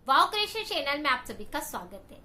वाव creation channel में आप सभी का स्वागत है।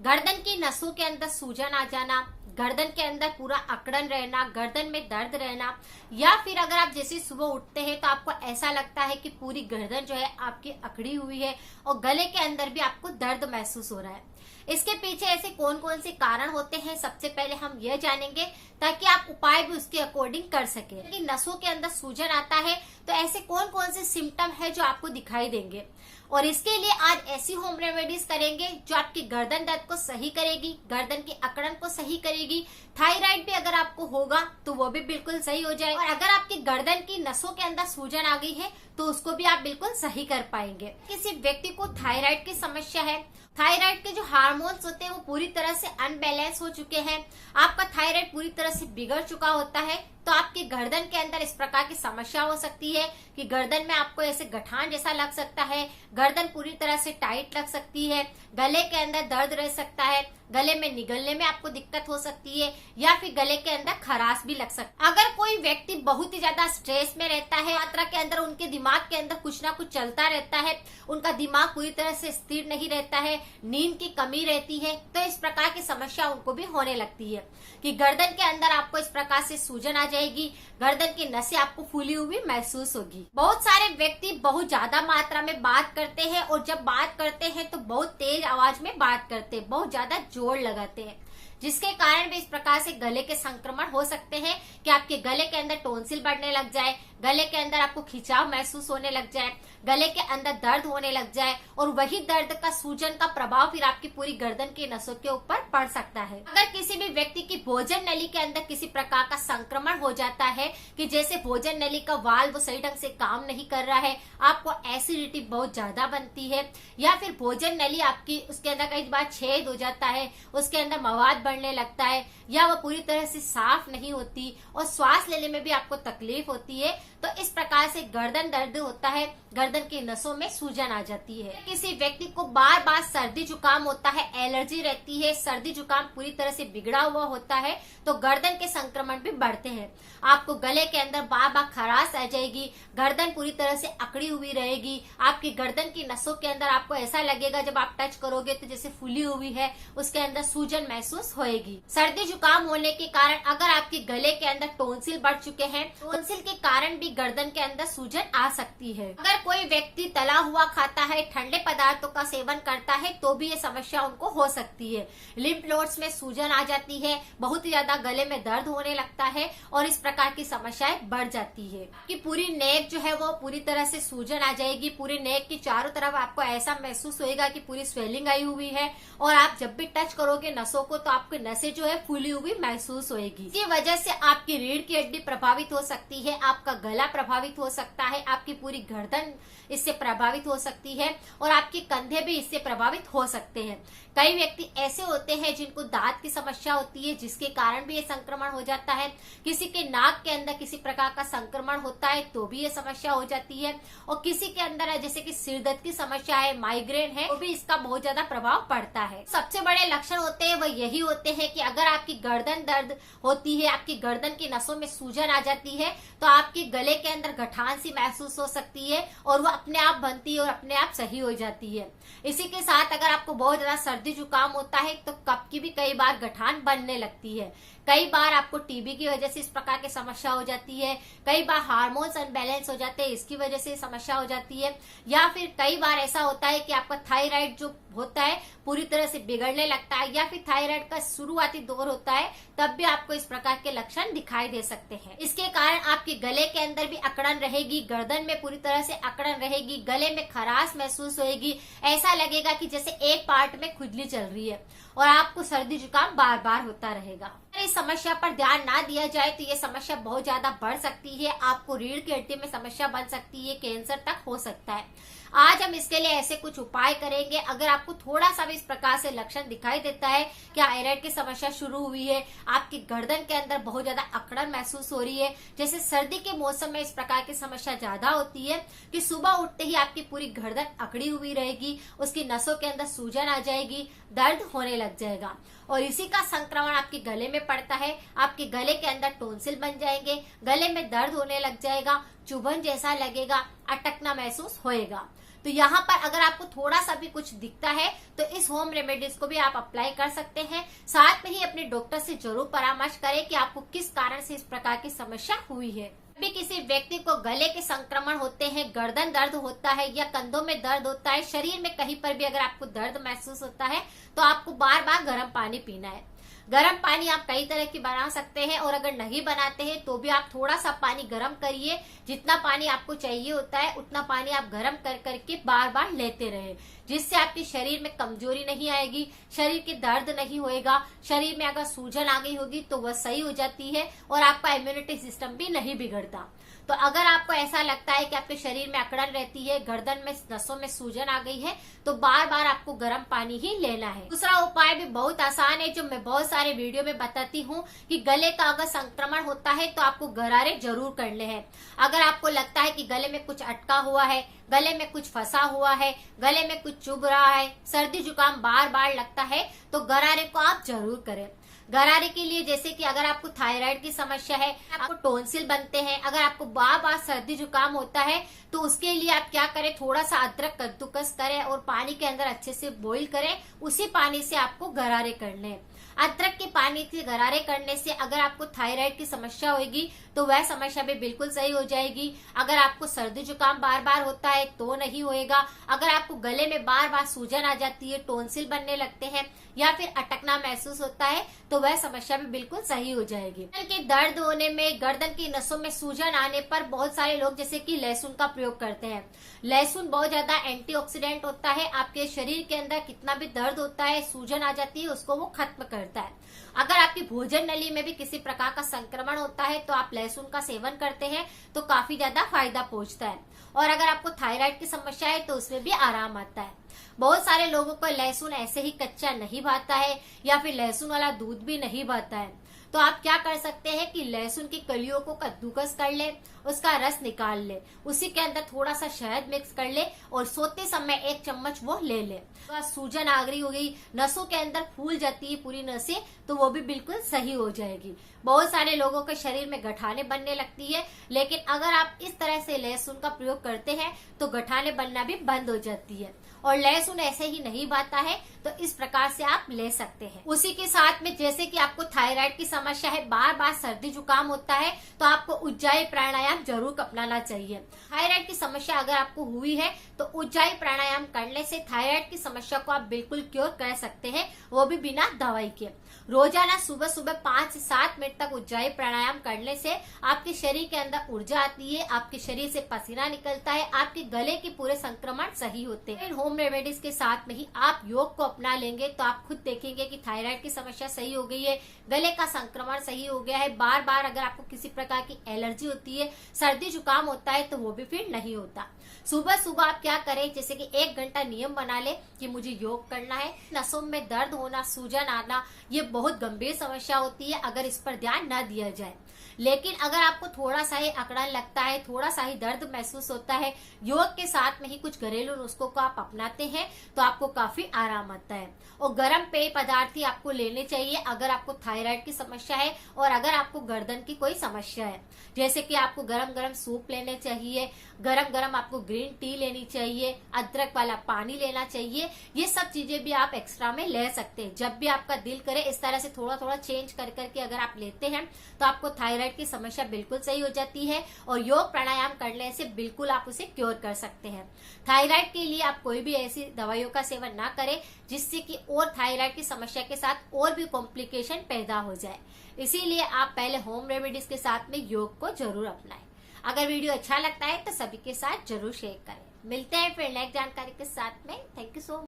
गर्दन की नसों के अंदर सूजन आ जाना, गर्दन के अंदर पूरा अकड़न रहना, गर्दन में दर्द रहना, या फिर अगर आप जैसे सुबह उठते हैं तो आपको ऐसा लगता है कि पूरी गर्दन जो है आपकी अकड़ी हुई है और गले के अंदर भी आपको दर्द महसूस हो रहा है। इसके पीछे ऐसे कौन कौन से कारण होते हैं, सबसे पहले हम यह जानेंगे ताकि आप उपाय भी उसके अकॉर्डिंग कर सके। कि नसों के अंदर सूजन आता है तो ऐसे कौन कौन से सिम्टम है जो आपको दिखाई देंगे, और इसके लिए आज ऐसी होम रेमेडीज करेंगे जो आपकी गर्दन दर्द को सही करेगी, गर्दन की अकड़न को सही करेगी। थायराइड भी अगर आपको होगा तो वो भी बिल्कुल सही हो जाए, और अगर आपकी गर्दन की नसों के अंदर सूजन आ गई है तो उसको भी आप बिल्कुल सही कर पाएंगे। किसी व्यक्ति को थायराइड की समस्या है, थायराइड के जो हार्मोन्स होते हैं वो पूरी तरह से अनबैलेंस हो चुके हैं, आपका थायराइड पूरी तरह से बिगड़ चुका होता है, तो आपकी गर्दन के अंदर इस प्रकार की समस्या हो सकती है कि गर्दन में आपको ऐसे गठान जैसा लग सकता है, गर्दन पूरी तरह से टाइट लग सकती है, गले के अंदर दर्द रह सकता है, गले में निगलने में आपको दिक्कत हो सकती है, या फिर गले के अंदर खराश भी लग सकता है। अगर कोई व्यक्ति बहुत ही ज्यादा स्ट्रेस में रहता है, मात्रा के अंदर उनके दिमाग के अंदर कुछ ना कुछ चलता रहता है, उनका दिमाग पूरी तरह से स्थिर नहीं रहता है, नींद की कमी रहती है, तो इस प्रकार की समस्या उनको भी होने लगती है कि गर्दन के अंदर आपको इस प्रकार से सूजन आ जाएगी, गर्दन की नसें आपको फूली हुई महसूस होगी। बहुत सारे व्यक्ति बहुत ज्यादा मात्रा में बात करते हैं, और जब बात करते हैं तो बहुत तेज आवाज में बात करते हैं, बहुत ज्यादा जोर लगाते हैं, जिसके कारण भी इस प्रकार से गले के संक्रमण हो सकते हैं कि आपके गले के अंदर टॉन्सिल बढ़ने लग जाए, गले के अंदर आपको खिंचाव महसूस होने लग जाए, गले के अंदर दर्द होने लग जाए, और वही दर्द का सूजन का प्रभाव फिर आपकी पूरी गर्दन की नसों के ऊपर पड़ सकता है। अगर किसी भी व्यक्ति की भोजन नली के अंदर किसी प्रकार का संक्रमण हो जाता है कि जैसे भोजन नली का वाल्व सही ढंग से काम नहीं कर रहा है, आपको एसिडिटी बहुत ज्यादा बनती है, या फिर भोजन नली आपकी उसके अंदर कई बार छेद हो जाता है, उसके अंदर मवाद बढ़ने लगता है, या वह पूरी तरह से साफ नहीं होती और श्वास लेने में भी आपको तकलीफ होती है, तो इस प्रकार से गर्दन दर्द होता है, गर्दन की नसों में सूजन आ जाती है। किसी व्यक्ति को बार बार सर्दी जुकाम होता है, एलर्जी रहती है, सर्दी जुकाम पूरी तरह से बिगड़ा हुआ होता है, तो गर्दन के संक्रमण भी बढ़ते हैं। आपको गले के अंदर बार बार खराश आ जाएगी, गर्दन पूरी तरह से अकड़ी हुई रहेगी, आपकी गर्दन की नसों के अंदर आपको ऐसा लगेगा जब आप टच करोगे तो जैसे फूली हुई है, उसके अंदर सूजन महसूस होएगी। सर्दी जुकाम होने के कारण अगर आपके गले के अंदर टॉन्सिल बढ़ चुके हैं, टॉन्सिल के कारण भी गर्दन के अंदर सूजन आ सकती है। अगर कोई व्यक्ति तला हुआ खाता है, ठंडे पदार्थों का सेवन करता है, तो भी ये समस्या उनको हो सकती है। लिम्फ नोड्स में सूजन आ जाती है, बहुत ही ज्यादा गले में दर्द होने लगता है, और इस प्रकार की समस्याएं बढ़ जाती है कि पूरी नेक जो है वो पूरी तरह से सूजन आ जाएगी, पूरी नेक की चारों तरफ आपको ऐसा महसूस होएगा कि पूरी स्वेलिंग आई हुई है, और आप जब भी टच करोगे नसों को तो आपकी नसें जो है फूली हुई महसूस होएगी। इसकी वजह से आपकी रीढ़ की हड्डी प्रभावित हो सकती है, आपका गला प्रभावित हो सकता है, आपकी पूरी गर्दन इससे प्रभावित हो सकती है, और आपके कंधे भी इससे प्रभावित हो सकते हैं। कई व्यक्ति ऐसे होते हैं जिनको दांत की समस्या होती है, जिसके कारण भी ये संक्रमण हो जाता है। किसी के नाक के अंदर किसी प्रकार का संक्रमण होता है तो भी ये समस्या हो जाती है, और किसी के अंदर जैसे कि सिर दर्द की समस्या है, माइग्रेन है, तो भी इसका बहुत ज्यादा प्रभाव पड़ता है। सबसे बड़े लक्षण होते हैं वह यही होते हैं कि अगर आपकी गर्दन दर्द होती है, आपकी गर्दन की नसों में सूजन आ जाती है, तो आपके गले के अंदर गठान सी महसूस हो सकती है, और वो अपने आप बनती है और अपने आप सही हो जाती है। इसी के साथ अगर आपको बहुत ज्यादा सर्दी जुकाम होता है तो कफ की भी कई बार गठान बनने लगती है, कई बार आपको टीबी की वजह से इस प्रकार की समस्या हो जाती है, कई बार हार्मोन्स अनबैलेंस हो जाते हैं, इसकी वजह से समस्या हो जाती है, या फिर कई बार ऐसा होता है कि आपका थायराइड जो होता है पूरी तरह से बिगड़ने लगता है, या फिर थायराइड का शुरुआती दौर होता है, तब भी आपको इस प्रकार के लक्षण दिखाई दे सकते हैं। इसके कारण आपके गले के अंदर भी अकड़न रहेगी, गर्दन में पूरी तरह से अकड़न रहेगी, गले में खराश महसूस होएगी, ऐसा लगेगा कि जैसे एक पार्ट में खुजली चल रही है, और आपको सर्दी जुकाम बार बार होता रहेगा। अगर इस समस्या पर ध्यान ना दिया जाए तो ये समस्या बहुत ज्यादा बढ़ सकती है, आपको रीढ़ की हड्डी में समस्या बन सकती है, कैंसर तक हो सकता है। आज हम इसके लिए ऐसे कुछ उपाय करेंगे। अगर आपको थोड़ा सा भी इस प्रकार से लक्षण दिखाई देता है कि थायराइड की समस्या शुरू हुई है, आपकी गर्दन के अंदर बहुत ज्यादा अकड़न महसूस हो रही है, जैसे सर्दी के मौसम में इस प्रकार की समस्या ज्यादा होती है कि सुबह उठते ही आपकी पूरी गर्दन अकड़ी हुई रहेगी, उसकी नसों के अंदर सूजन आ जाएगी, दर्द होने लग जाएगा, और इसी का संक्रमण आपके गले में पड़ता है, आपके गले के अंदर टॉन्सिल बन जाएंगे, गले में दर्द होने लग जाएगा, चुभन जैसा लगेगा, अटकना महसूस होएगा। तो यहाँ पर अगर आपको थोड़ा सा भी कुछ दिखता है तो इस होम रेमेडीज को भी आप अप्लाई कर सकते हैं। साथ में ही अपने डॉक्टर से जरूर परामर्श करें कि आपको किस कारण से इस प्रकार की समस्या हुई है। भी किसी व्यक्ति को गले के संक्रमण होते हैं, गर्दन दर्द होता है या कंधों में दर्द होता है, शरीर में कहीं पर भी अगर आपको दर्द महसूस होता है तो आपको बार बार गर्म पानी पीना है। गर्म पानी आप कई तरह की बना सकते हैं और अगर नहीं बनाते हैं तो भी आप थोड़ा सा पानी गर्म करिए। जितना पानी आपको चाहिए होता है उतना पानी आप गर्म कर करके बार बार लेते रहे, जिससे आपके शरीर में कमजोरी नहीं आएगी, शरीर के दर्द नहीं होएगा। शरीर में अगर सूजन आ गई होगी तो वह सही हो जाती है और आपका इम्यूनिटी सिस्टम भी नहीं बिगड़ता। तो अगर आपको ऐसा लगता है कि आपके शरीर में अकड़न रहती है, गर्दन में नसों में सूजन आ गई है, तो बार बार आपको गर्म पानी ही लेना है। दूसरा उपाय भी बहुत आसान है जो मैं बहुत सारे वीडियो में बताती हूँ कि गले का अगर संक्रमण होता है तो आपको गरारे जरूर करने हैं। अगर आपको लगता है कि गले में कुछ अटका हुआ है, गले में कुछ फंसा हुआ है, गले में कुछ चुभ रहा है, सर्दी जुकाम बार बार लगता है, तो गरारे को आप जरूर करें। गरारे के लिए जैसे कि अगर आपको थायराइड की समस्या है, आपको टॉन्सिल बनते हैं, अगर आपको बार बार सर्दी जुकाम होता है तो उसके लिए आप क्या करें, थोड़ा सा अदरक कद्दूकस करें और पानी के अंदर अच्छे से बॉईल करें। उसी पानी से आपको गरारे करने हैं। अदरक के पानी से गरारे करने से अगर आपको थायराइड की समस्या होगी तो वह समस्या भी बिल्कुल सही हो जाएगी। अगर आपको सर्दी जुकाम बार बार होता है तो नहीं होएगा। अगर आपको गले में बार बार सूजन आ जाती है, टॉन्सिल बनने लगते हैं या फिर अटकना महसूस होता है तो वह समस्या भी बिल्कुल सही हो जाएगी। गर्दन के दर्द होने में, गर्दन की नसों में सूजन आने पर बहुत सारे लोग जैसे कि लहसुन का प्रयोग करते हैं। लहसुन बहुत ज्यादा एंटीऑक्सीडेंट होता है, आपके शरीर के अंदर कितना भी दर्द होता है, सूजन आ जाती है, उसको वो खत्म करता है। अगर आपकी भोजन नली में भी किसी प्रकार का संक्रमण होता है तो आप लहसुन का सेवन करते हैं तो काफी ज्यादा फायदा पहुंचता है। और अगर आपको थायराइड की समस्या है तो उसमें भी आराम आता है। बहुत सारे लोगों को लहसुन ऐसे ही कच्चा नहीं भाता है या फिर लहसुन वाला दूध भी नहीं भाता है, तो आप क्या कर सकते हैं कि लहसुन की कलियों को कद्दूकस कर ले, उसका रस निकाल ले, उसी के अंदर थोड़ा सा शहद मिक्स कर ले और सोते समय 1 चम्मच वो ले ले। तो सूजन आगरी हो गई, नसों के अंदर फूल जाती है पूरी नसें, तो वो भी बिल्कुल सही हो जाएगी। बहुत सारे लोगों के शरीर में गठाने बनने लगती है, लेकिन अगर आप इस तरह से लहसुन का प्रयोग करते हैं तो गठाने बनना भी बंद हो जाती है। और लहसुन ऐसे ही नहीं भाता है तो इस प्रकार से आप ले सकते हैं। उसी के साथ में जैसे कि आपको थायराइड की समस्या है, बार बार सर्दी जुकाम होता है, तो आपको उज्जाई प्राणायाम जरूर अपनाना चाहिए। थायराइड की समस्या अगर आपको हुई है तो उज्जाई प्राणायाम करने से थायराइड की समस्या को आप बिल्कुल क्योर कर सकते हैं, वो भी बिना दवाई के। रोजाना सुबह सुबह 5 से 7 मिनट तक उज्जाई प्राणायाम करने से आपके शरीर के अंदर ऊर्जा आती है, आपके शरीर से पसीना निकलता है, आपके गले के पूरे संक्रमण सही होते हैं। होम रेमेडीज के साथ में ही आप योग को अपना लेंगे तो आप खुद देखेंगे कि थायराइड की समस्या सही हो गई है, गले का संक्रमण सही हो गया है। बार बार अगर आपको किसी प्रकार की एलर्जी होती है, सर्दी जुकाम होता है, तो वो भी फिर नहीं होता। सुबह सुबह आप क्या करें, जैसे कि 1 घंटा नियम बना ले कि मुझे योग करना है। नसों में दर्द होना, सूजन आना, ये बहुत गंभीर समस्या होती है अगर इस पर ध्यान न दिया जाए। लेकिन अगर आपको थोड़ा सा ही अकड़न लगता है, थोड़ा सा ही दर्द महसूस होता है, योग के साथ में ही कुछ घरेलू नुस्खों को आप अपनाते हैं तो आपको काफी आराम आता है। और गर्म पेय पदार्थ ही आपको लेने चाहिए अगर आपको थायराइड की समस्या है और अगर आपको गर्दन की कोई समस्या है। जैसे कि आपको गरम गरम सूप लेने चाहिए, गरम गरम आपको ग्रीन टी लेनी चाहिए, अदरक वाला पानी लेना चाहिए। ये सब चीजें भी आप एक्स्ट्रा में ले सकते हैं। जब भी आपका दिल करे इस तरह से थोड़ा थोड़ा चेंज कर करके अगर आप लेते हैं तो आपको थायराइड की समस्या बिल्कुल सही हो जाती है और योग प्राणायाम करने से बिल्कुल आप उसे क्योर कर सकते हैं। थायराइड के लिए आप कोई भी ऐसी दवाइयों का सेवन ना करें जिससे कि और थायराइड की समस्या के साथ और भी कॉम्प्लिकेशन पैदा हो जाए। इसीलिए आप पहले होम रेमेडीज के साथ में योग को जरूर अपनाएं। अगर वीडियो अच्छा लगता है तो सभी के साथ जरूर शेयर करें। मिलते हैं फिर नेक्स्ट जानकारी के साथ में। Thank you so much.